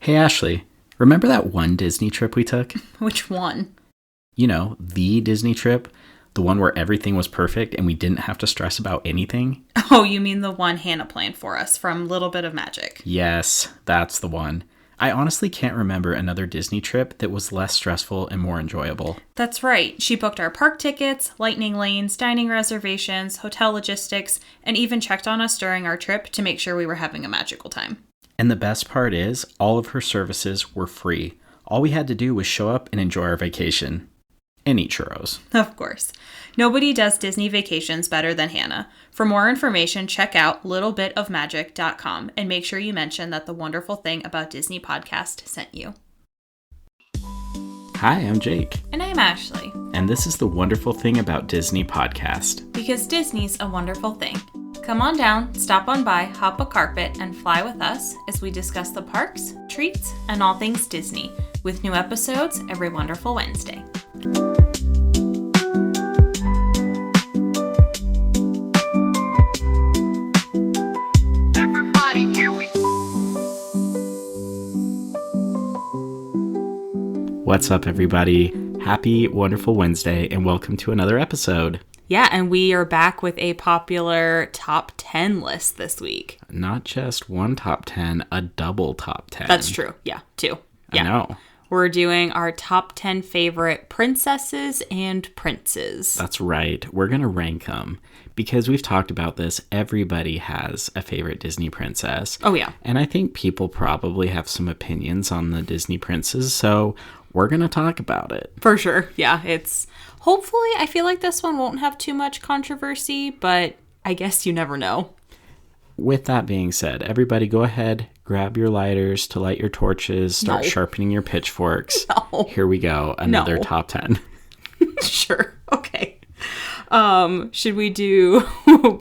Hey, Ashley, remember that one Disney trip we took? Which one? You know, the Disney trip. The one where everything was perfect and we didn't have to stress about anything. Oh, you mean the one Hannah planned for us from Little Bit of Magic? Yes, that's the one. I honestly can't remember another Disney trip that was less stressful and more enjoyable. That's right. She booked our park tickets, lightning lanes, dining reservations, hotel logistics, and even checked on us during our trip to make sure we were having a magical time. And the best part is, all of her services were free. All we had to do was show up and enjoy our vacation. And eat churros. Of course. Nobody does Disney vacations better than Hannah. For more information, check out littlebitofmagic.com and make sure you mention that the Wonderful Thing About Disney podcast sent you. Hi, I'm Jake. And I'm Ashley. And this is the Wonderful Thing About Disney podcast. Because Disney's a wonderful thing. Come on down, stop on by, hop a carpet, and fly with us as we discuss the parks, treats, and all things Disney, with new episodes every wonderful Wednesday. What's up, everybody? Happy Wonderful Wednesday, and welcome to another episode. Yeah, and we are back with a popular top 10 list this week. Not just one top 10, a double top 10. That's true. Yeah, two. Yeah. I know. We're doing our top 10 favorite princesses and princes. That's right. We're going to rank them because we've talked about this. Everybody has a favorite Disney princess. Oh, yeah. And I think people probably have some opinions on the Disney princes, so we're going to talk about it. For sure. Yeah, hopefully, I feel like this one won't have too much controversy, but I guess you never know. With that being said, everybody go ahead, grab your lighters to light your torches, start sharpening your pitchforks. No. Here we go, another top 10. Sure. Okay. Should we do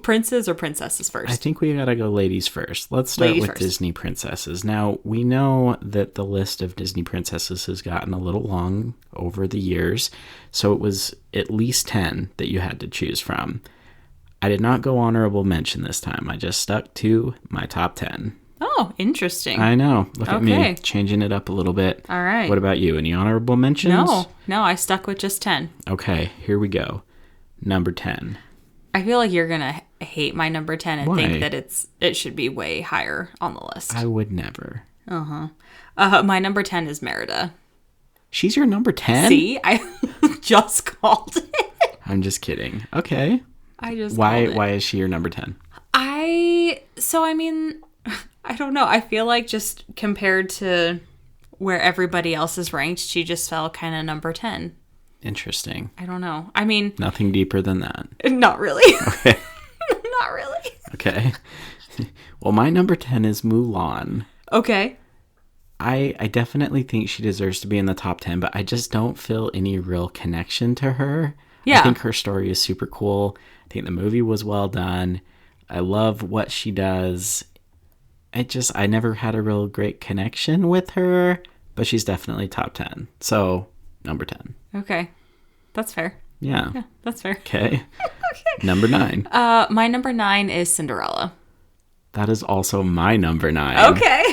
princes or princesses first? I think we gotta go ladies first. Let's start Ladies with first. Disney princesses. Now, we know that the list of Disney princesses has gotten a little long over the years, so it was at least 10 that you had to choose from. I did not go honorable mention this time. I just stuck to my top 10. Oh, interesting. I know. Look at Okay. me, changing it up a little bit. All right. What about you? Any honorable mentions? No, I stuck with just 10. Okay, here we go. Number 10. I feel like you're going to hate my number 10 and Why? think that it should be way higher on the list. I would never. My number 10 is Merida. She's your number 10? See? I just called it. I'm just kidding. Okay. I just Why called it. is she your number 10? I don't know. I feel like just compared to where everybody else is ranked, she just fell kind of number 10. Interesting. I don't know. I mean, Nothing deeper than that. not really. Okay. Not really. Okay. Well, my number 10 is Mulan. Okay. I definitely think she deserves to be in the top 10, but I just don't feel any real connection to her. Yeah. I think her story is super cool. I think the movie was well done. I love what she does. I never had a real great connection with her, but she's definitely top 10. So, number 10. Okay. That's fair. Yeah. Yeah, that's fair. Okay. Number 9. My number 9 is Cinderella. That is also my number 9. Okay.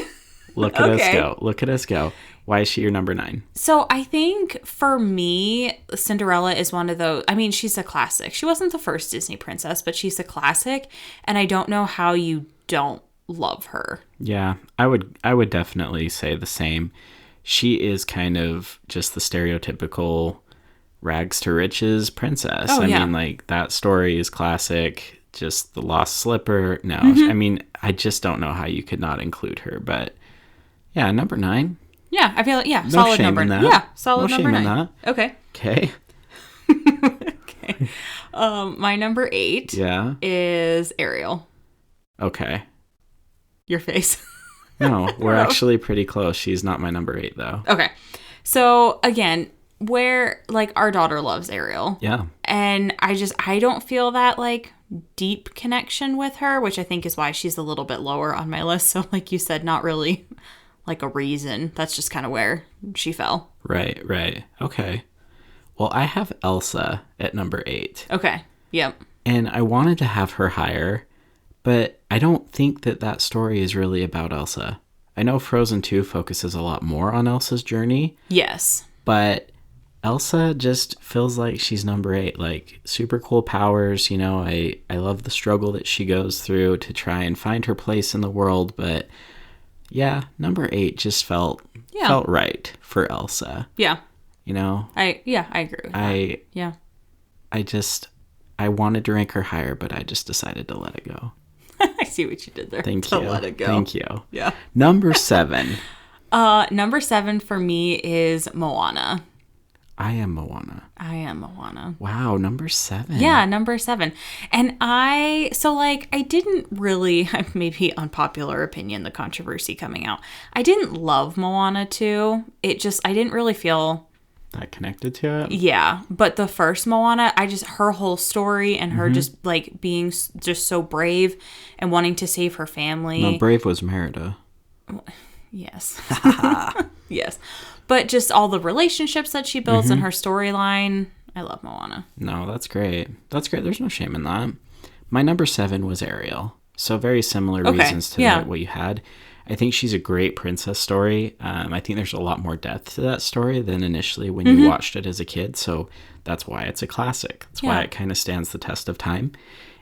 Look at us Okay. go. Look at us go. Why is she your number 9? So I think for me, Cinderella is one of those, I mean, she's a classic. She wasn't the first Disney princess, but she's a classic. And I don't know how you don't love her. Yeah, I would definitely say the same. She is kind of just the stereotypical rags to riches princess. Oh, yeah. I mean, like, that story is classic. Just the lost slipper. No, I mean, I just don't know how you could not include her. But yeah, number 9. Yeah, I feel like, yeah, No solid shame number. in that. Yeah, solid No number shame in 9. Okay. Okay. Okay. My number 8 Yeah. is Ariel. Okay. Your face. No, we're actually pretty close. She's not my number 8, though. Okay. So again, where like our daughter loves Ariel. Yeah. And I don't feel that like deep connection with her, which I think is why she's a little bit lower on my list. So like you said, not really like a reason. That's just kind of where she fell. Right. Okay. Well, I have Elsa at number 8. Okay. Yep. And I wanted to have her higher, but I don't think that story is really about Elsa. I know Frozen 2 focuses a lot more on Elsa's journey, Yes. but Elsa just feels like she's number 8. Like, super cool powers, you know. I love the struggle that she goes through to try and find her place in the world, but yeah, number 8 just felt right for Elsa. Yeah. You know? I agree with that. Yeah. I wanted to rank her higher, but I just decided to let it go. I see what you did there. Thank you. Let it go. Thank you. Yeah. Number 7. Number 7 for me is Moana. I am Moana. Wow, number 7. Yeah, number 7. And I didn't really, maybe unpopular opinion, the controversy coming out. I didn't love Moana 2. I didn't really feel that connected to it. Yeah, but the first Moana, her whole story and her just like being just so brave and wanting to save her family. No, brave was Merida. Yes. Yes. But just all the relationships that she builds and her storyline. I love Moana. No, that's great. That's great. There's no shame in that. My number 7 was Ariel. So very similar reasons to what you had. I think she's a great princess story. I think there's a lot more depth to that story than initially when you watched it as a kid. So that's why it's a classic. That's why it kind of stands the test of time.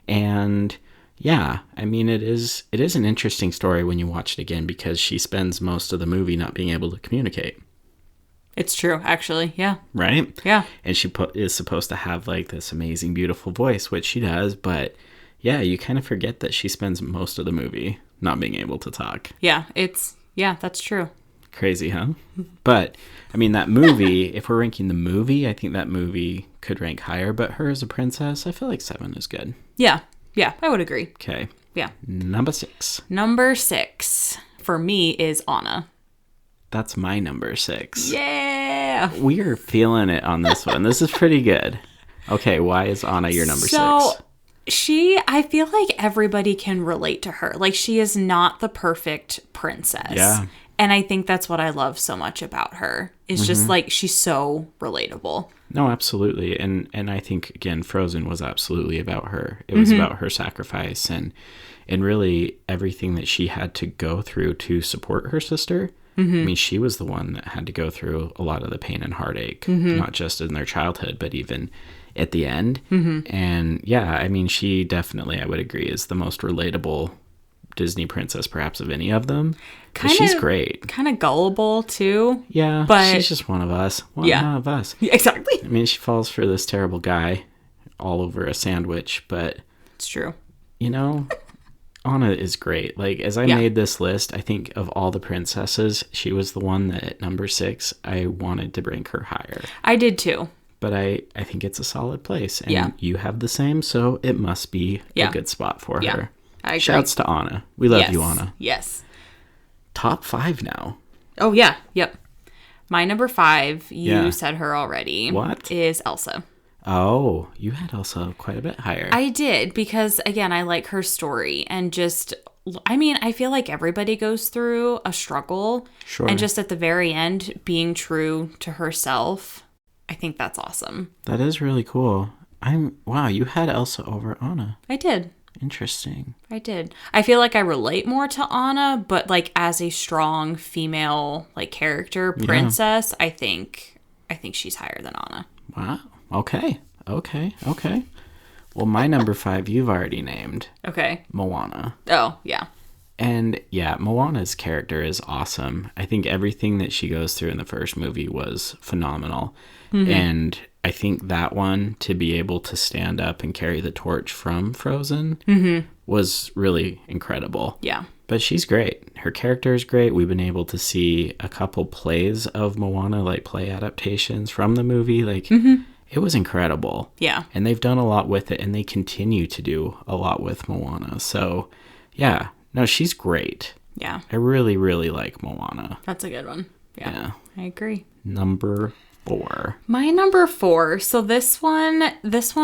And yeah, I mean, it is an interesting story when you watch it again because she spends most of the movie not being able to communicate. It's true, actually. Yeah. Right? Yeah. And she is supposed to have like this amazing, beautiful voice, which she does. But yeah, you kind of forget that she spends most of the movie not being able to talk. Yeah, that's true. Crazy, huh? But, I mean, that movie, if we're ranking the movie, I think that movie could rank higher. But her as a princess, I feel like 7 is good. Yeah, I would agree. Okay. Yeah. Number 6. Number 6 for me is Anna. That's my number 6. Yeah. We are feeling it on this one. This is pretty good. Okay, why is Anna your number 6? I feel like everybody can relate to her. Like, she is not the perfect princess. Yeah. And I think that's what I love so much about her. It's just like, she's so relatable. No, absolutely. And I think, again, Frozen was absolutely about her. It was about her sacrifice and really everything that she had to go through to support her sister. I mean, she was the one that had to go through a lot of the pain and heartache, not just in their childhood, but even at the end. And yeah, I mean, she definitely, I would agree, is the most relatable Disney princess perhaps of any of them. She's great. Kind of gullible too. Yeah, but she's just one of us. One of us. Exactly. I mean, she falls for this terrible guy all over a sandwich, but it's true. You know, Anna is great. Like, as I made this list, I think of all the princesses, she was the one that at number 6, I wanted to rank her higher. I did too. But I think it's a solid place. And you have the same, so it must be a good spot for her. I agree. Shouts to Anna. We love you, Anna. Yes. Top 5 now. Oh, yeah. Yep. My number 5, you said her already. What? Is Elsa. Oh, you had Elsa quite a bit higher. I did, because, again, I like her story. And just, I mean, I feel like everybody goes through a struggle. Sure. And just at the very end, being true to herself, I think that's awesome. That is really cool. Wow, you had Elsa over Anna. I did. Interesting. I did. I feel like I relate more to Anna, but like as a strong female like character princess, I think she's higher than Anna. Wow. Okay. Well, my number 5 you've already named. Okay. Moana. Oh, yeah. And yeah, Moana's character is awesome. I think everything that she goes through in the first movie was phenomenal. And I think that one, to be able to stand up and carry the torch from Frozen was really incredible. Yeah. But she's great. Her character is great. We've been able to see a couple plays of Moana, like play adaptations from the movie. Like, it was incredible. Yeah. And they've done a lot with it, and they continue to do a lot with Moana. So, yeah. No, she's great. Yeah. I really, really like Moana. That's a good one. Yeah. I agree. Number 4. My number 4. So this one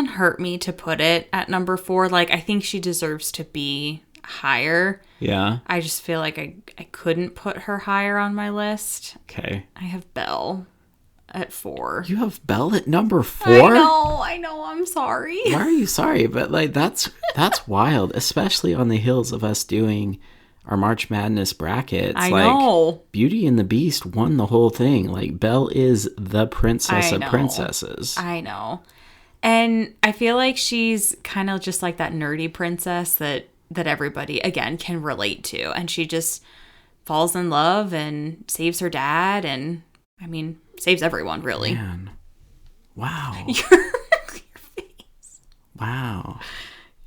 hurt me to put it at number 4. Like, I think she deserves to be higher. Yeah. I just feel like I couldn't put her higher on my list. Okay. I have Belle at 4. You have Belle at number 4? I know. I'm sorry. Why are you sorry? But like that's wild, especially on the heels of us doing our March Madness brackets. I know. Beauty and the Beast won the whole thing. Like, Belle is the princess I of know. princesses. I know. And I feel like she's kind of just like that nerdy princess that everybody, again, can relate to. And she just falls in love and saves her dad and, I mean, saves everyone, really. Man. Wow. Your face. Wow.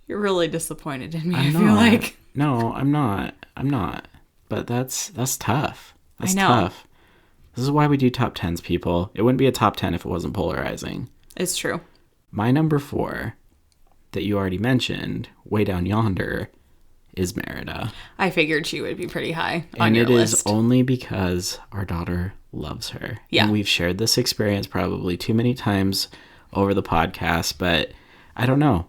You're really disappointed in me, I I'm feel not. like. No, I'm not. I'm not. But that's tough. That's I know. tough. This is why we do top 10s, people. It wouldn't be a top 10 if it wasn't polarizing. It's true. My number 4 that you already mentioned, way down yonder, is Merida. I figured she would be pretty high on your list. And it is list. only because our daughter loves her. Yeah. And we've shared this experience probably too many times over the podcast, but I don't know.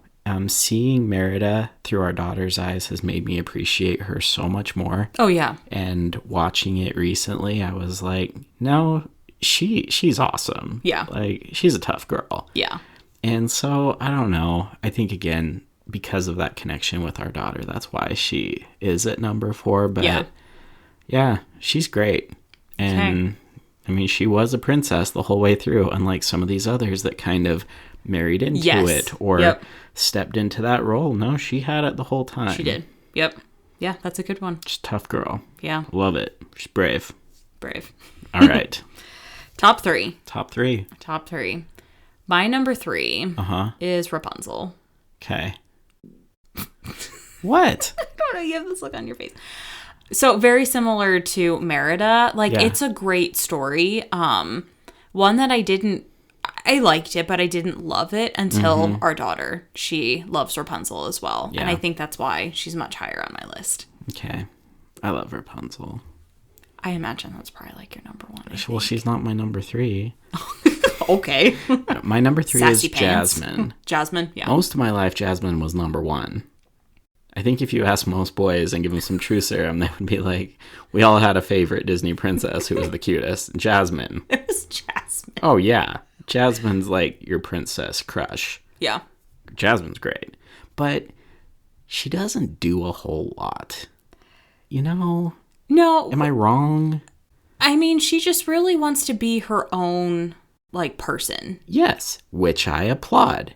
Seeing Merida through our daughter's eyes has made me appreciate her so much more. Oh, yeah. And watching it recently, I was like, no, she's awesome. Yeah. Like, she's a tough girl. Yeah. And so, I don't know. I think, again, because of that connection with our daughter, that's why she is at number 4. But yeah, she's great. And I mean, she was a princess the whole way through, unlike some of these others that kind of married into it or stepped into that role. No, she had it the whole time. She did. Yep. Yeah, that's a good one. She's a tough girl. Yeah. Love it. She's brave. Brave. All right. Top 3. Top 3. Top 3. My number 3 is Rapunzel. Okay. What? I don't know. You have this look on your face. So very similar to Merida. Like, it's a great story. One that I liked it, but I didn't love it until our daughter. She loves Rapunzel as well. Yeah. And I think that's why she's much higher on my list. Okay. I love Rapunzel. I imagine that's probably like your number 1. Well, she's not my number 3. Okay. My number 3 Sassy is pants. Jasmine. Jasmine, yeah. Most of my life, Jasmine was number 1. I think if you ask most boys and give them some truth serum, they would be like, we all had a favorite Disney princess who was the cutest. Jasmine. It was Jasmine. Oh, yeah. Jasmine's like your princess crush. Yeah. Jasmine's great. But she doesn't do a whole lot. You know? No. Am I wrong? I mean, she just really wants to be her own, like, person. Yes, which I applaud.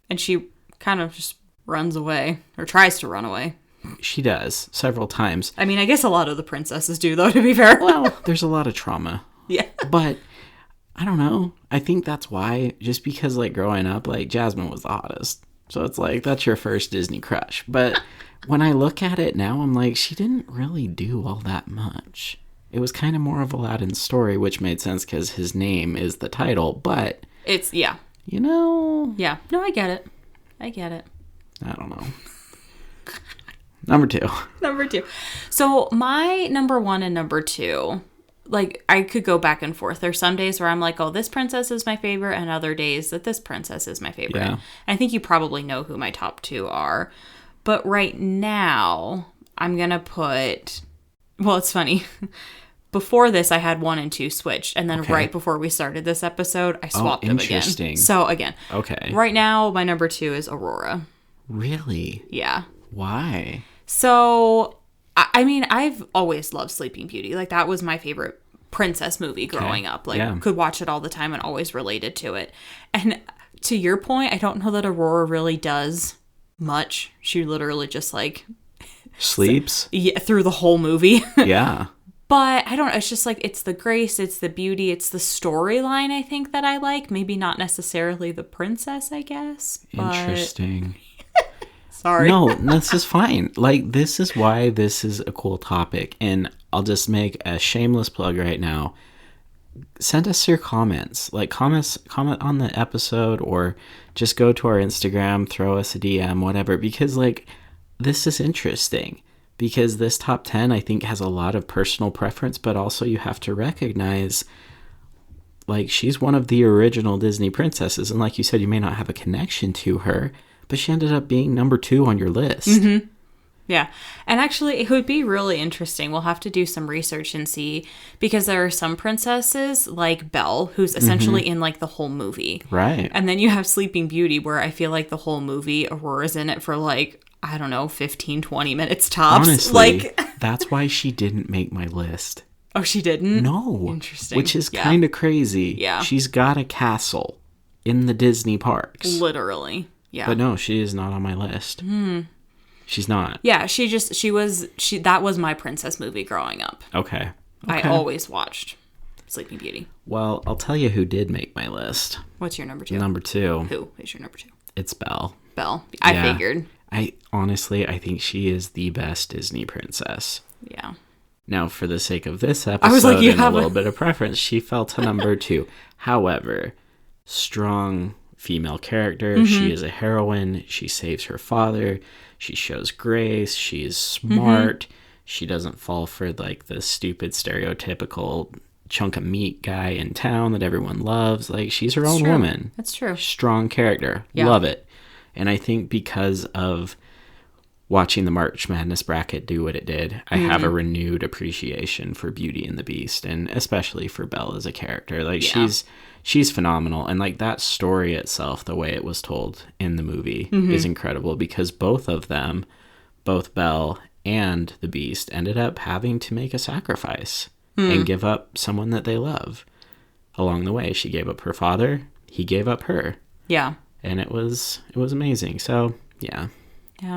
And she kind of just runs away, or tries to run away. She does, several times. I mean, I guess a lot of the princesses do, though, to be fair. Well, there's a lot of trauma. Yeah. But, I don't know. I think that's why, just because, like, growing up, like, Jasmine was the hottest. So it's like, that's your first Disney crush. But when I look at it now, I'm like, she didn't really do all that much. It was kind of more of Aladdin's story, which made sense because his name is the title. But, It's, yeah. you know. Yeah. No, I get it. I get it. I don't know. Number 2. Number 2. So my number 1 and number 2, like, I could go back and forth. There's some days where I'm like, oh, this princess is my favorite, and other days that this princess is my favorite. Yeah. And I think you probably know who my top 2 are. But right now, I'm going to put, well, it's funny. Before this, I had 1 and 2 switched. And then right before we started this episode, I swapped them again. Interesting. So again. Okay. Right now, my number 2 is Aurora. Really? Yeah. Why? So, I mean, I've always loved Sleeping Beauty. Like, that was my favorite princess movie growing up. Like, could watch it all the time and always related to it. And to your point, I don't know that Aurora really does much. She literally just, like... Sleeps? through the whole movie. Yeah. But I don't know. It's just like, it's the grace, it's the beauty, it's the storyline, I think, that I like. Maybe not necessarily the princess, I guess. But... Interesting. Sorry. No, this is fine. Like, this is why this is a cool topic. And I'll just make a shameless plug right now. Send us your comments. Like, comment on the episode, or just go to our Instagram, throw us a DM, whatever. Because, like, this is interesting. Because this top 10, I think, has a lot of personal preference. But also you have to recognize, like, she's one of the original Disney princesses. And like you said, you may not have a connection to her, but she ended up being number 2 on your list. Mm-hmm. Yeah. And actually, it would be really interesting. We'll have to do some research and see, because there are some princesses like Belle, who's essentially in like the whole movie. Right. And then you have Sleeping Beauty, where I feel like the whole movie, Aurora's in it for like I don't know, 15, 20 minutes tops. Honestly, that's why she didn't make my list. Oh, she didn't? No. Interesting. Which is kind of crazy. Yeah. She's got a castle in the Disney parks. Literally. Yeah. But no, she is not on my list. She's not. Yeah, that was my princess movie growing up. Okay. I always watched Sleeping Beauty. Well, I'll tell you who did make my list. What's your number 2? Number 2. Who is your number 2? It's Belle. Belle. I figured. I think she is the best Disney princess. Yeah. Now, for the sake of this episode I was like, and a little bit of preference, she fell to number 2. However, strong female character. She is a heroine. She saves her father. She shows grace. She is smart. She doesn't fall for like the stupid stereotypical chunk of meat guy in town that everyone loves. Like, she's her own woman. That's true. Strong character. Yeah. Love it. And I think because of watching the March Madness bracket do what it did, I have a renewed appreciation for Beauty and the Beast, and especially for Belle as a character. Like, she's phenomenal. And like that story itself, the way it was told in the movie is incredible, because both of them, both Belle and the Beast, ended up having to make a sacrifice and give up someone that they love along the way. She gave up her father. He gave up her. Yeah. And it was amazing. So, yeah.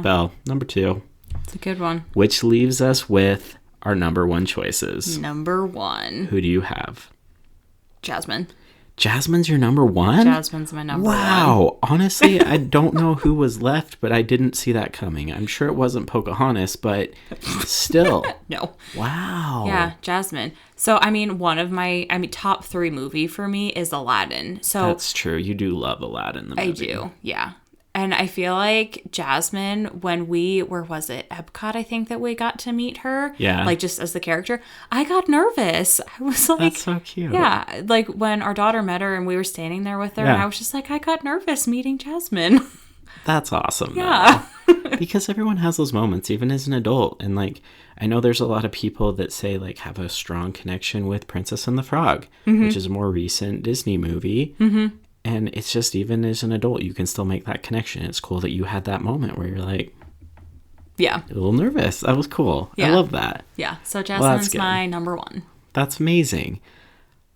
Belle, number 2. It's a good one. Which leaves us with our number 1 choices. Number 1. Who do you have? Jasmine. Jasmine's your number 1? Jasmine's my number 1. Wow. Honestly, I don't know who was left, but I didn't see that coming. I'm sure it wasn't Pocahontas, but still. No. Wow. Yeah, Jasmine. So, top 3 movie for me is Aladdin. So that's true. You do love Aladdin, the movie. I do, yeah. And I feel like Jasmine, when where was it? Epcot, I think that we got to meet her. Yeah. Like, just as the character. I got nervous. I was like... That's so cute. Yeah. Like, when our daughter met her and we were standing there with her, and I was just like, I got nervous meeting Jasmine. That's awesome. Yeah. Because everyone has those moments, even as an adult. And, like, I know there's a lot of people that say, like, have a strong connection with Princess and the Frog, which is a more recent Disney movie. Mm-hmm. And it's just, even as an adult, you can still make that connection. It's cool that you had that moment where you're like, yeah, a little nervous. That was cool. Yeah. I love that. Yeah. So Jasmine's my number 1. That's amazing.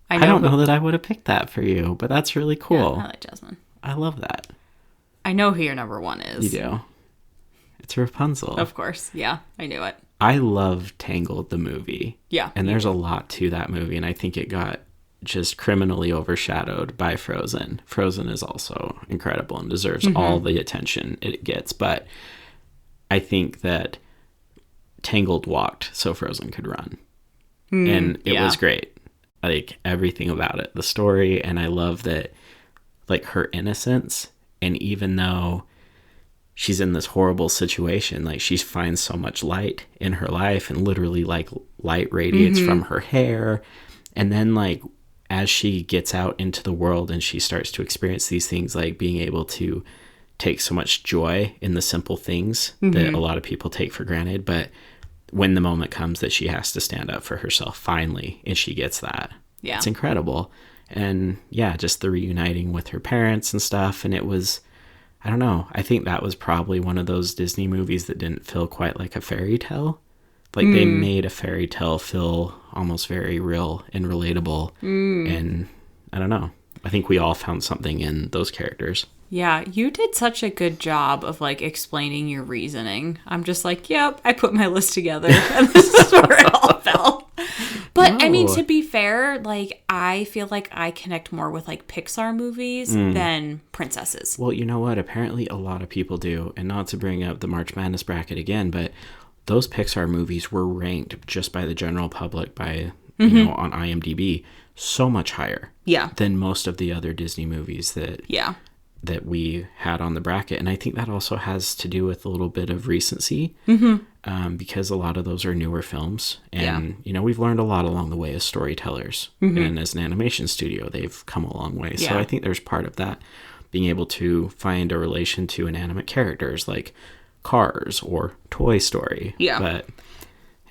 I don't know that I would have picked that for you, but that's really cool. Yeah, I like Jasmine. I love that. I know who your number 1 is. You do. It's Rapunzel. Of course. Yeah, I knew it. I love Tangled, the movie. Yeah. And there's a lot to that movie, and I think it got just criminally overshadowed by Frozen. Frozen is also incredible and deserves all the attention it gets, but I think that Tangled walked so Frozen could run. And it was great. Like, everything about it, the story, and I love that, like, her innocence, and even though she's in this horrible situation, like, she finds so much light in her life, and literally, like, light radiates from her hair. And then, like, as she gets out into the world and she starts to experience these things, like being able to take so much joy in the simple things that a lot of people take for granted. But when the moment comes that she has to stand up for herself finally, and she gets that, it's incredible. And yeah, just the reuniting with her parents and stuff. And it was, I don't know, I think that was probably one of those Disney movies that didn't feel quite like a fairy tale. Like, they made a fairy tale feel almost very real and relatable. And I don't know. I think we all found something in those characters. Yeah, you did such a good job of, like, explaining your reasoning. I'm just like, yep, I put my list together, and this is where it all fell. But, I mean, to be fair, like, I feel like I connect more with, like, Pixar movies than princesses. Well, you know what? Apparently a lot of people do. And not to bring up the March Madness bracket again, but those Pixar movies were ranked just by the general public, by, you know, on IMDb, so much higher than most of the other Disney movies that we had on the bracket. And I think that also has to do with a little bit of recency, because a lot of those are newer films. And, you know, we've learned a lot along the way as storytellers. And as an animation studio, they've come a long way. So I think there's part of that, being able to find a relation to inanimate characters like Cars or Toy Story. But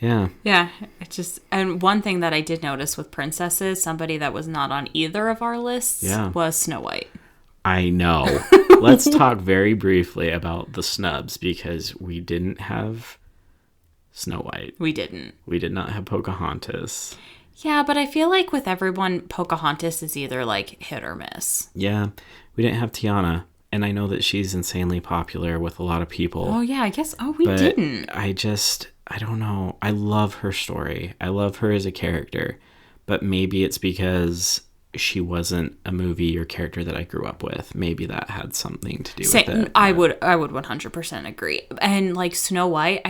it's just, and one thing that I did notice with princesses, somebody that was not on either of our lists was Snow White. I know. Let's talk very briefly about the snubs, because we didn't have Snow White. We didn't. We did not have Pocahontas. Yeah, but I feel like with everyone, Pocahontas is either like hit or miss. Yeah, we didn't have Tiana. And I know that she's insanely popular with a lot of people. Oh, yeah, I guess. Oh, we didn't. I don't know. I love her story. I love her as a character. But maybe it's because she wasn't a movie or character that I grew up with. Maybe that had something to do with it. I would 100% agree. And like Snow White,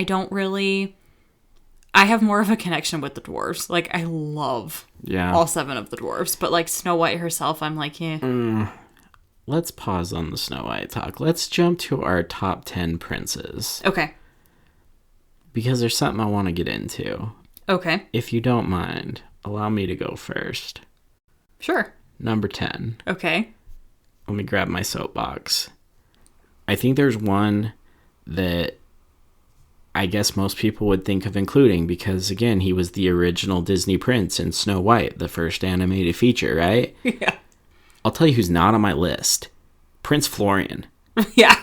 I have more of a connection with the dwarves. Like, I love all 7 of the dwarves. But like Snow White herself, I'm like, yeah. Let's pause on the Snow White talk. Let's jump to our top 10 princes. Okay. Because there's something I want to get into. Okay. If you don't mind, allow me to go first. Sure. Number 10. Okay. Let me grab my soapbox. I think there's one that I guess most people would think of including because, again, he was the original Disney prince in Snow White, the first animated feature, right? Yeah. I'll tell you who's not on my list. Prince Florian. Yeah.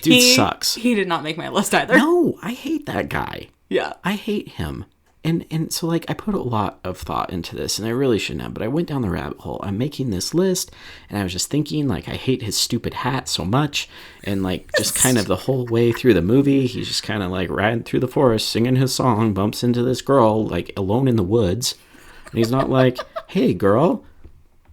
Dude sucks. He did not make my list either. No, I hate that guy. Yeah. I hate him. And so, like, I put a lot of thought into this, and I really shouldn't have, but I went down the rabbit hole. I'm making this list, and I was just thinking, like, I hate his stupid hat so much, and, like, just kind of the whole way through the movie, he's just kind of, like, riding through the forest, singing his song, bumps into this girl, like, alone in the woods, and he's not like, hey, girl,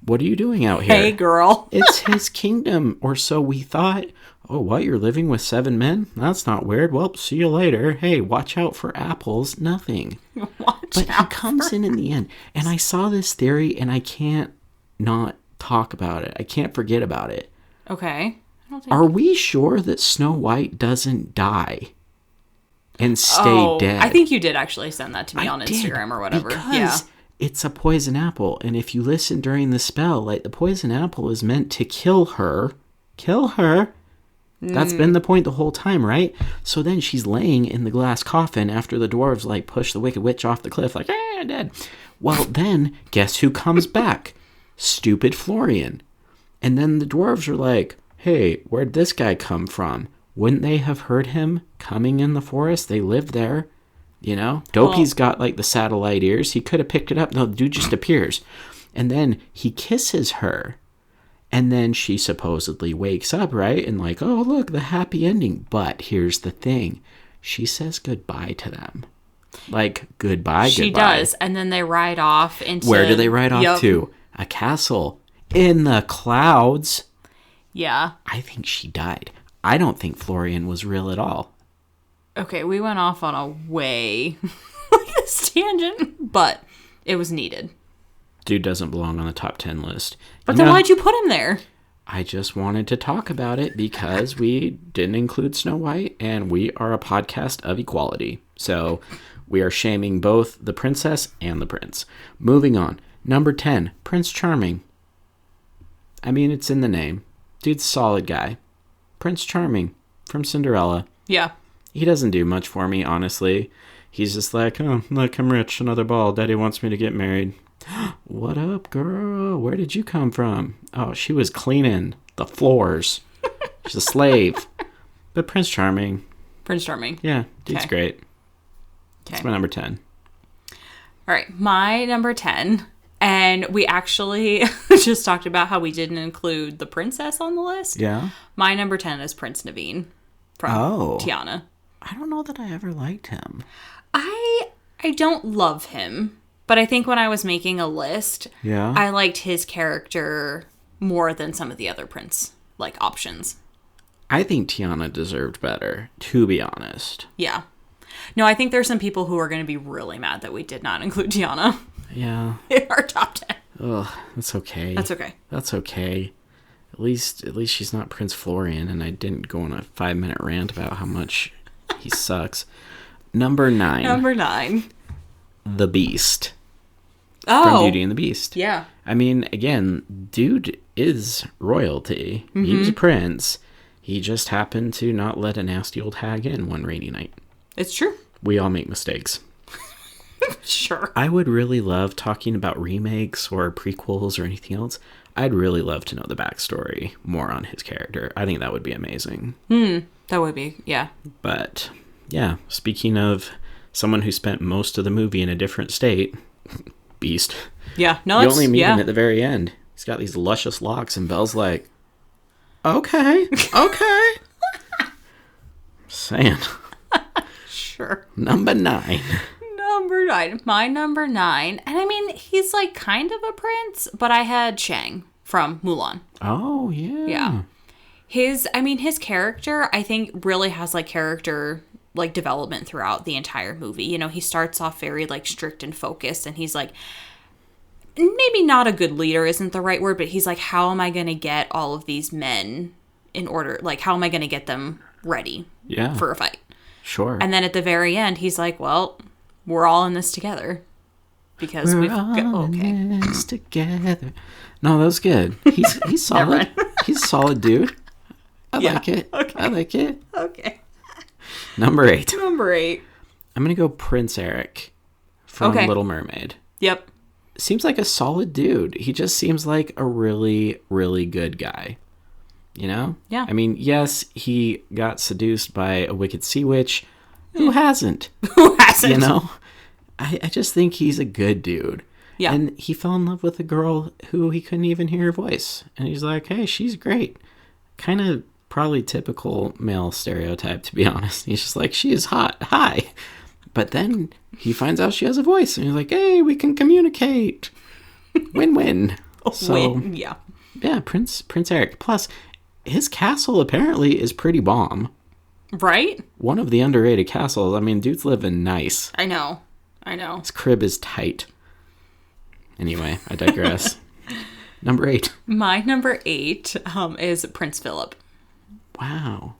what are you doing out here? Hey, girl. It's his kingdom, or so we thought. Oh, what? You're living with 7 men? That's not weird. Well, see you later. Hey, watch out for apples. Nothing. But he comes in the end. And I saw this theory, and I can't not talk about it. I can't forget about it. Okay. Are we sure that Snow White doesn't die and stay dead? I think you did actually send that to me on Instagram or whatever. Because it's a poison apple. And if you listen during the spell, like, the poison apple is meant to kill her. Kill her. That's been the point the whole time, right? So then she's laying in the glass coffin after the dwarves, like, push the Wicked Witch off the cliff, like, dead. Well, then, guess who comes back? Stupid Florian. And then the dwarves are like, hey, where'd this guy come from? Wouldn't they have heard him coming in the forest? They lived there, you know? Dopey's got, like, the satellite ears. He could have picked it up. No, the dude just appears. And then he kisses her. And then she supposedly wakes up, right? And like, oh, look, the happy ending. But here's the thing. She says goodbye to them. Like, goodbye. She does. And then they ride off into... Where do they ride off to? A castle. In the clouds. Yeah. I think she died. I don't think Florian was real at all. Okay, we went off on a way this tangent, but it was needed. Dude doesn't belong on the top 10 list. But then why'd you put him there? I just wanted to talk about it because we didn't include Snow White, and we are a podcast of equality. So we are shaming both the princess and the prince. Moving on. Number 10, Prince Charming. I mean, it's in the name. Dude's a solid guy. Prince Charming from Cinderella. Yeah. He doesn't do much for me, honestly. He's just like, oh, look, I'm rich. Another ball. Daddy wants me to get married. What up, girl? Where did you come from? Oh, she was cleaning the floors. She's a slave. But Prince Charming. Prince Charming. Yeah, dude's great. Okay. That's my number 10. All right, my number 10. And we actually just talked about how we didn't include the princess on the list. Yeah. My number 10 is Prince Naveen from Tiana. I don't know that I ever liked him. I don't love him. But I think when I was making a list, I liked his character more than some of the other prince options. I think Tiana deserved better, to be honest. Yeah. No, I think there's some people who are going to be really mad that we did not include Tiana. Yeah. In our top 10. Ugh, that's okay. That's okay. That's okay. At least she's not Prince Florian, and I didn't go on a 5-minute rant about how much he sucks. Number 9. Number 9. The Beast. Oh. From Beauty and the Beast. Yeah. I mean, again, dude is royalty. Mm-hmm. He was a prince. He just happened to not let a nasty old hag in one rainy night. It's true. We all make mistakes. Sure. I would really love talking about remakes or prequels or anything else. I'd really love to know the backstory more on his character. I think that would be amazing. That would be, yeah. But yeah, speaking of someone who spent most of the movie in a different state, Beast. Yeah, no, You it's, only meet yeah. him at the very end. He's got these luscious locks, and Belle's like, okay, okay. Saying. Sure. Number 9. Number 9. My number 9. And I mean, he's like kind of a prince, but I had Shang from Mulan. Oh, yeah. Yeah. His character, I think, really has like character like development throughout the entire movie. You know, he starts off very like strict and focused, and he's like, maybe not a good leader isn't the right word, but he's like, how am I going to get all of these men in order? Like, how am I going to get them ready for a fight? Sure. And then at the very end, he's like, well, we're all in this together. Because We're all in this together. No, that was good. He's solid. He's a solid dude. I like it. Okay. I like it. Okay. Number 8. Number 8. I'm going to go Prince Eric from Little Mermaid. Yep. Seems like a solid dude. He just seems like a really, really good guy. You know? Yeah. I mean, yes, he got seduced by a wicked sea witch. Who hasn't? Who hasn't? You know? I just think he's a good dude. Yeah. And he fell in love with a girl who he couldn't even hear her voice. And he's like, hey, she's great. Kind of probably typical male stereotype, to be honest. He's just like, she is hot. Hi. But then he finds out she has a voice. And he's like, hey, we can communicate. Win-win. So, yeah. Yeah, Prince Eric. Plus, his castle apparently is pretty bomb. Right? One of the underrated castles. I mean, dude's living nice. I know. His crib is tight. Anyway, I digress. Number 8. My number 8 is Prince Philip. Wow.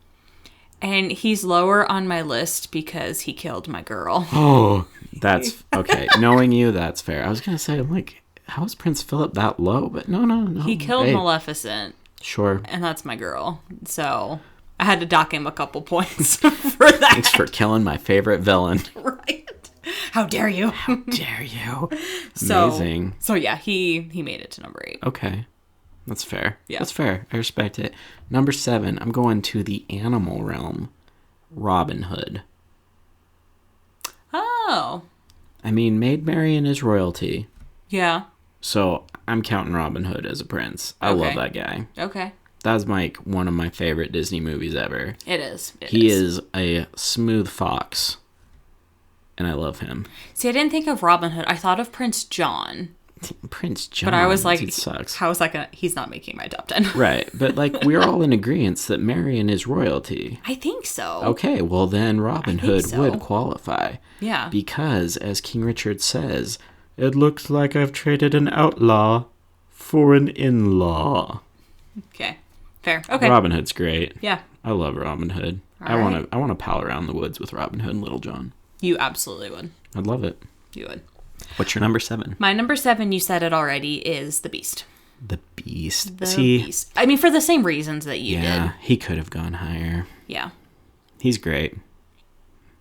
And he's lower on my list because he killed my girl. Oh, that's okay. Knowing you, that's fair. I was going to say, I'm like, how is Prince Philip that low? But no. He killed Hey. Maleficent. Sure. And that's my girl. So I had to dock him a couple points for that. Thanks for killing my favorite villain. Right. How dare you? How dare you? So, Amazing. So yeah, he made it to number 8. Okay. That's fair. Yeah. That's fair. I respect it. Number 7, I'm going to the animal realm. Robin Hood. Oh. I mean, Maid Marian is royalty. Yeah. So I'm counting Robin Hood as a prince. I love that guy. Okay. That's like one of my favorite Disney movies ever. It is. He is a smooth fox. And I love him. See, I didn't think of Robin Hood. I thought of Prince John. Prince John. But I was like, it sucks. how is that gonna? He's not making my top 10. Right. But like, we're all in agreement that Marian is royalty. I think so. Okay, well then Robin Hood so. would qualify. Yeah. Because, as King Richard says, it looks like I've traded an outlaw for an in-law. Okay. Fair. Okay. Robin Hood's great. Yeah. I love Robin Hood. All right. I want to pal around the woods with Robin Hood and Little John. You absolutely would. I'd love it. You would. What's your number 7? My number 7, you said it already, is the Beast. The Beast. The See, Beast. I mean, for the same reasons that you did. he could have gone higher. Yeah. He's great.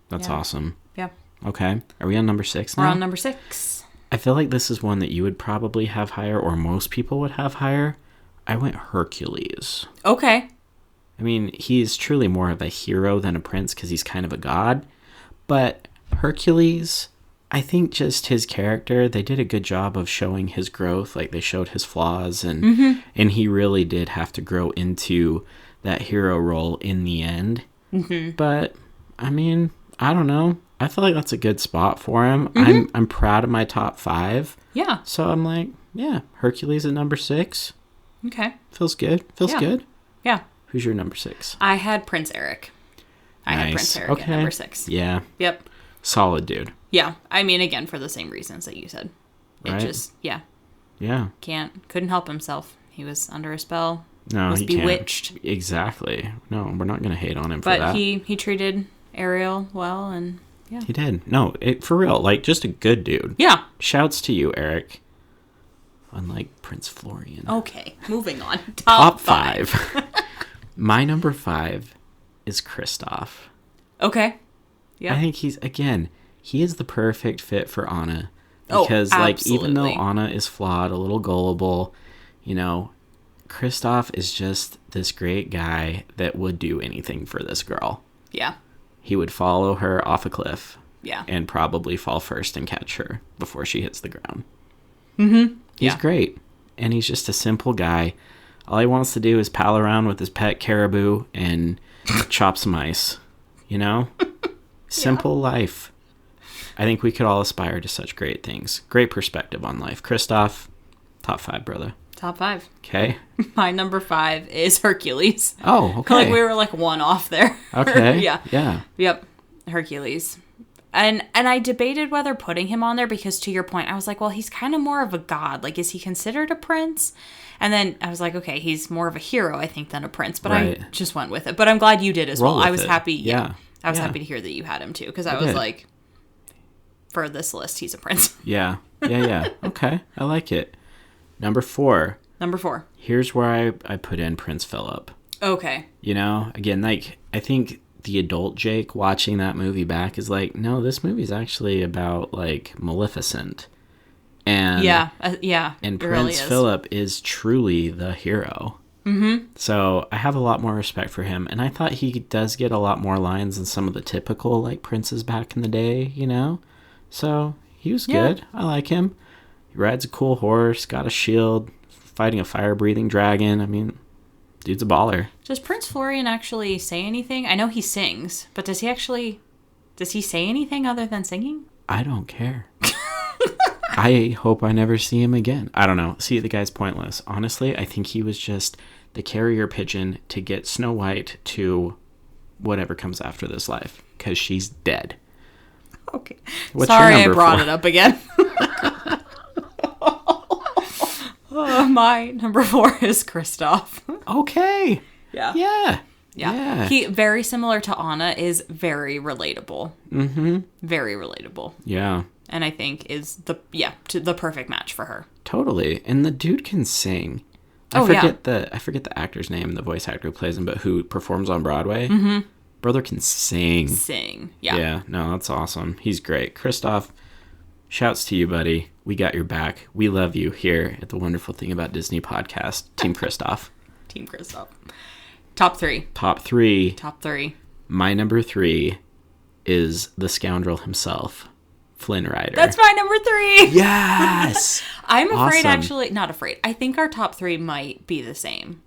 That's Yeah. awesome. Yeah. Okay. Are we on number 6 now? We're on number 6. I feel like this is one that you would probably have higher, or most people would have higher. I went Hercules. Okay. I mean, he's truly more of a hero than a prince because he's kind of a god. But Hercules, I think just his character, they did a good job of showing his growth. Like, they showed his flaws, and and he really did have to grow into that hero role in the end. Mm-hmm. But, I mean, I don't know. I feel like that's a good spot for him. I'm proud of my top 5. Yeah. So I'm like, yeah, Hercules at number 6. Okay. Feels good. Feels good. Yeah. Who's your number 6? I had Prince Eric. I had Prince Eric at number 6. Yeah. Yep. Solid dude. Yeah. I mean, again, for the same reasons that you said. It Right. just, yeah. Yeah. Couldn't help himself. He was under a spell. No, was he bewitched. Can't. Exactly. No, we're not going to hate on him for But that. he treated Ariel well, and yeah. He did. No, for real. Like, just a good dude. Yeah. Shouts to you, Eric. Unlike Prince Florian. Okay. Moving on. Top 5. My number 5 is Kristoff. Okay. Yeah. I think he is the perfect fit for Anna. Oh, Because, like, even though absolutely. Anna is flawed, a little gullible, you know, Kristoff is just this great guy that would do anything for this girl. Yeah. He would follow her off a cliff Yeah. and probably fall first and catch her before she hits the ground. Mm-hmm. He's Yeah. great. And he's just a simple guy. All he wants to do is pal around with his pet caribou and chop some ice. You know? Simple life. I think we could all aspire to such great things. Great perspective on life. Kristoff, top 5, brother. Top 5. Okay. My number 5 is Hercules. Oh, okay. Like we were like one off there. Okay. Yeah. Yeah. Yep. Hercules. And I debated whether putting him on there because to your point, I was like, well, he's kind of more of a god. Like, is he considered a prince? And then I was like, okay, he's more of a hero, I think, than a prince. But Right. I just went with it. But I'm glad you did as Roll well. with I was it. happy. Yeah. I was Yeah. happy to hear that you had him too. Because I was did. like, for this list, he's a prince. Yeah. Yeah. Yeah. Okay. I like it. Number 4. Number 4. Here's where I put in Prince Philip. Okay. You know, again, like, I think the adult Jake watching that movie back is like, no, this movie's actually about, like, Maleficent. And Yeah. and it really Prince is. Philip is truly the hero. Mm-hmm. So I have a lot more respect for him. And I thought he does get a lot more lines than some of the typical, like, princes back in the day, you know? So he was Yeah. good. I like him. He rides a cool horse, got a shield, fighting a fire-breathing dragon. I mean, dude's a baller. Does Prince Florian actually say anything? I know he sings, but does he say anything other than singing? I don't care. I hope I never see him again. I don't know. See, the guy's pointless. Honestly, I think he was just the carrier pigeon to get Snow White to whatever comes after this life, because she's dead. Okay. What's your Sorry I number brought 4? it up again. My number 4 is Kristoff. Okay. Yeah. Yeah. Yeah. He, very similar to Anna, is very relatable. Mm-hmm. Very relatable. Yeah. And I think is the perfect match for her. Totally. And the dude can sing. I forget the actor's name, the voice actor who plays him, but who performs on Broadway. Mm-hmm. Brother can sing. Sing. Yeah. Yeah, no, that's awesome. He's great. Kristoff, shouts to you, buddy. We got your back. We love you here at the Wonderful Thing About Disney podcast. Team Kristoff. Team Kristoff. Top 3. Top 3. Top 3. My number 3 is the scoundrel himself, Flynn Rider. That's my number 3. Yes! I'm afraid, Awesome. actually, not afraid. I think our top 3 might be the same.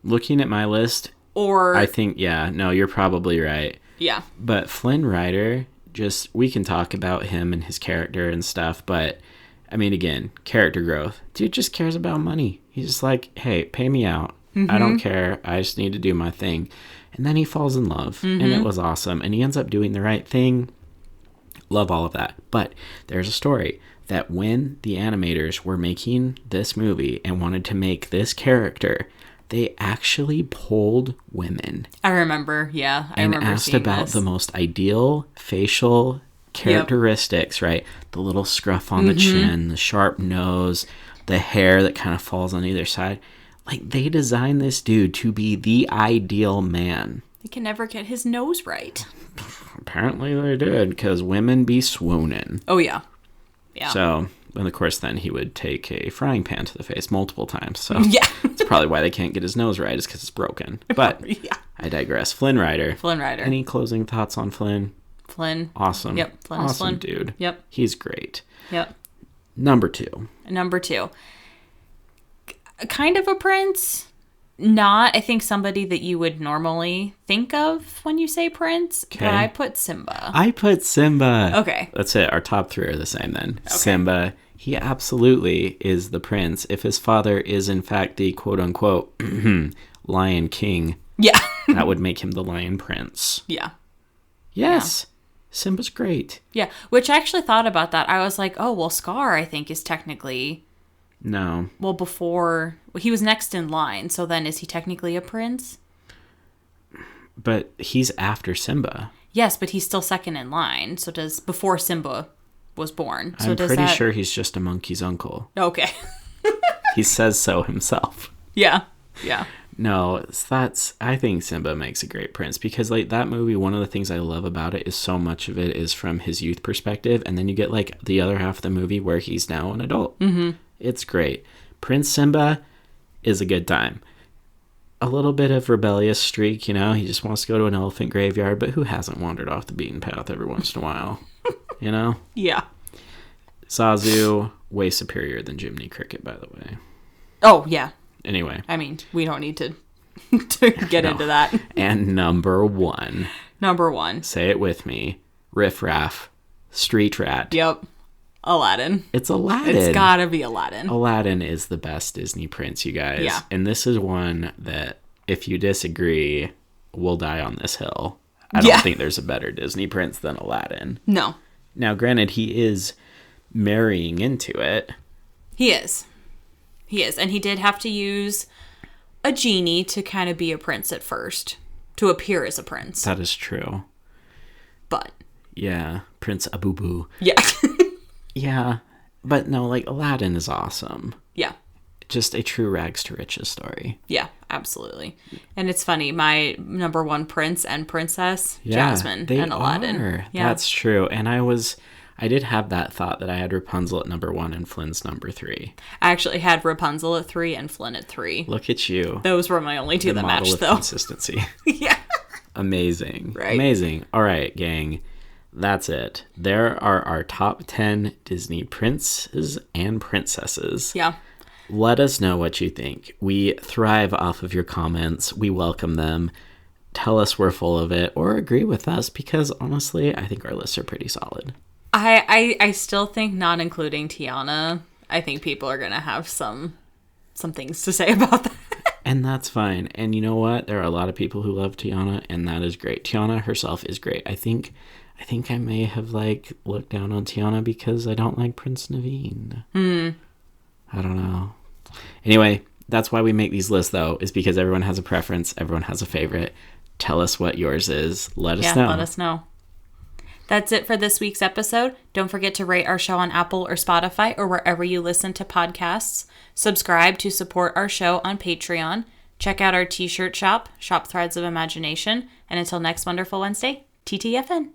Looking at my list, Or, I think, yeah, no, you're probably right. yeah. But Flynn Rider, we can talk about him and his character and stuff, but, I mean, again, character growth. Dude just cares about money. He's just like, hey, pay me out. I don't care. I just need to do my thing. And then he falls in love, and it was awesome. And he ends up doing the right thing. Love all of that. But there's a story that when the animators were making this movie and wanted to make this character, they actually polled women I remember, yeah. I and remember asked seeing about this. the most ideal facial characteristics, right? The little scruff on the chin, the sharp nose, the hair that kind of falls on either side. Like, they designed this dude to be the ideal man. He can never get his nose right. Apparently they did, because women be swooning. Oh, yeah. Yeah. So, and of course, then he would take a frying pan to the face multiple times. So Yeah. that's probably why they can't get his nose right, is because it's broken. But Yeah. I digress. Flynn Rider. Flynn Rider. Any closing thoughts on Flynn? Flynn. Awesome. Yep. Flynn is awesome Flynn. dude. Yep. He's great. Yep. Number 2. Number 2. Kind of a prince. Not, I think, somebody that you would normally think of when you say prince. Okay. But I put Simba. I put Simba. Okay. That's it. Our top 3 are the same then. Okay. Simba. He absolutely is the prince. If his father is, in fact, the quote-unquote Lion King, Yeah. that would make him the Lion Prince. Yeah. Yes. Simba's great. Yeah. Which I actually thought about that. I was like, oh, well, Scar, I think, is technically... No. Well, before... He was next in line, so then is he technically a prince? But he's after Simba. Yes, but he's still second in line. So does... Before Simba was born. So I'm does pretty that... sure he's just a monkey's uncle. Okay. He says so himself. Yeah. Yeah. No, I think Simba makes a great prince because like that movie, one of the things I love about it is so much of it is from his youth perspective, and then you get like the other half of the movie where he's now an adult. Mm-hmm. It's great. Prince Simba is a good time. A little bit of rebellious streak, you know, he just wants to go to an elephant graveyard, but who hasn't wandered off the beaten path every once in a while, you know? Yeah. Zazu, way superior than Jiminy Cricket, by the way. Oh, yeah. Anyway. I mean, we don't need to get into that. And number one. Number one. Say it with me. Riff Raff. Street Rat. Yep. Aladdin. It's Aladdin. It's gotta be Aladdin. Aladdin is the best Disney prince, you guys. Yeah. And this is one that, if you disagree, we'll die on this hill. I don't think there's a better Disney prince than Aladdin. No. Now, granted, he is marrying into it. He is. He is. And he did have to use a genie to kind of be a prince at first. To appear as a prince. That is true. But. Yeah. Prince Abubu. Yeah. Yeah. But no, like, Aladdin is awesome. Yeah. Just a true rags to riches story. Yeah, absolutely. And it's funny, my number one prince and princess, Jasmine and Aladdin. Yeah. That's true. And I did have that thought that I had Rapunzel at number 1 and Flynn's number 3. I actually had Rapunzel at 3 and Flynn at 3. Look at you. Those were my only two that matched, though. Consistency. Yeah. Amazing. Right. Amazing. All right, gang. That's it. There are our top 10 Disney princes and princesses. Yeah. Let us know what you think. We thrive off of your comments. We welcome them. Tell us we're full of it or agree with us because honestly, I think our lists are pretty solid. I still think not including Tiana, I think people are going to have some things to say about that. And that's fine. And you know what? There are a lot of people who love Tiana, and that is great. Tiana herself is great. I think I may have looked down on Tiana because I don't like Prince Naveen. I don't know. Anyway, that's why we make these lists, though, is because everyone has a preference. Everyone has a favorite. Tell us what yours is. Let us know. Yeah, let us know. That's it for this week's episode. Don't forget to rate our show on Apple or Spotify or wherever you listen to podcasts. Subscribe to support our show on Patreon. Check out our t-shirt shop, Shop Threads of Imagination. And until next wonderful Wednesday, TTFN.